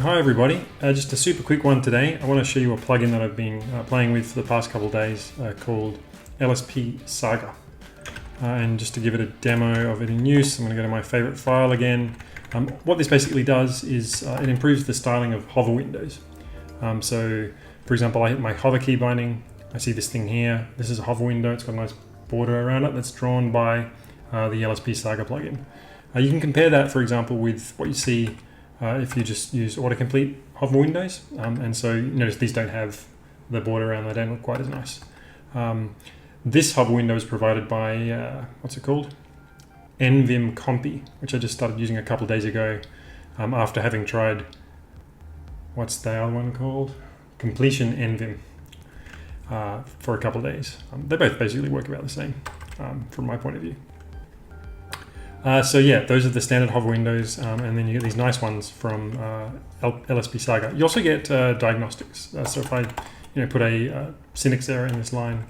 Hi everybody, just a super quick one today. I want to show you a plugin that I've been playing with for the past couple of days called Lspsaga. And just to give it a demo of it in use, I'm going to go to my favorite file again. What this basically does is it improves the styling of hover windows. So for example, I hit my hover key binding, I see this thing here. This is a hover window, it's got a nice border around it that's drawn by the Lspsaga plugin. You can compare that, for example, with what you see if you just use autocomplete hover windows, and so you notice these don't have the border around, they don't look quite as nice. This hover window is provided by, what's it called? NVim Compy, which I just started using a couple of days ago after having tried, what's the other one called? Completion NVim for a couple of days. They both basically work about the same from my point of view. So yeah, those are the standard hover windows, and then you get these nice ones from Lspsaga. You also get Diagnostics. So if I put a syntax error in this line,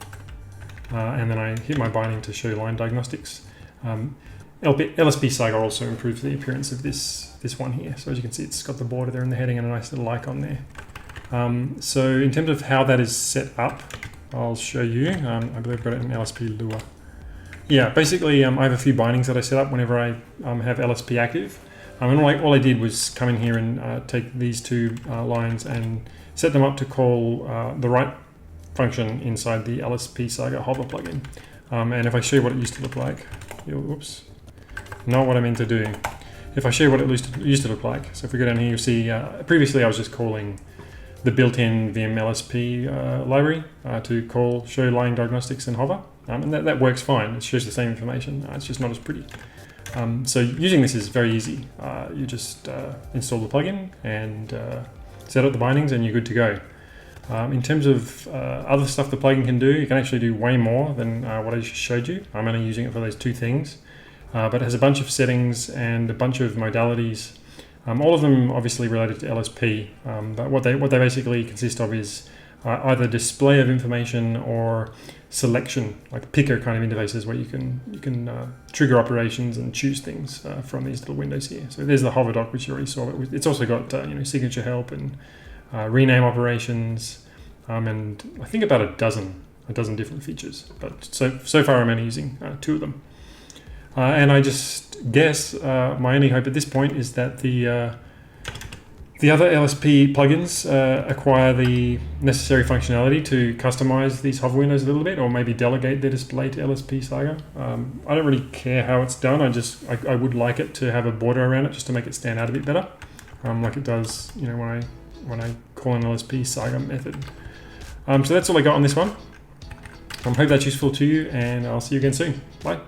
and then I hit my binding to show line diagnostics, Lspsaga also improves the appearance of this one here. So as you can see, it's got the border there in the heading and a nice little icon there. So in terms of how that is set up, I'll show you. I believe I've got it in Lspsaga. Yeah, basically I have a few bindings that I set up whenever I have LSP active. And all I did was come in here and take these two lines and set them up to call the right function inside the Lspsaga hover plugin. And if I show you what it used to look like, whoops, not what I meant to do. If I show you what it used to look like, so if we go down here, you'll see previously I was just calling the built-in Vim LSP library to call show line diagnostics and hover. And that works fine. It shows the same information. It's just not as pretty. So using this is very easy. You just install the plugin and set up the bindings and you're good to go. In terms of other stuff the plugin can do, you can actually do way more than what I just showed you. I'm only using it for those two things. But it has a bunch of settings and a bunch of modalities. All of them obviously related to LSP. But what they basically consist of is either display of information or selection, like picker kind of interfaces where you can trigger operations and choose things from these little windows here. So there's the hover doc, which you already saw. It's also got signature help and rename operations, and I think about a dozen different features. But so far I'm only using two of them. And I just guess my only hope at this point is that the other LSP plugins acquire the necessary functionality to customize these hover windows a little bit, or maybe delegate their display to Lspsaga. I don't really care how it's done. I would like it to have a border around it just to make it stand out a bit better, like it does when I call an Lspsaga method. So that's all I got on this one. I hope that's useful to you, and I'll see you again soon. Bye.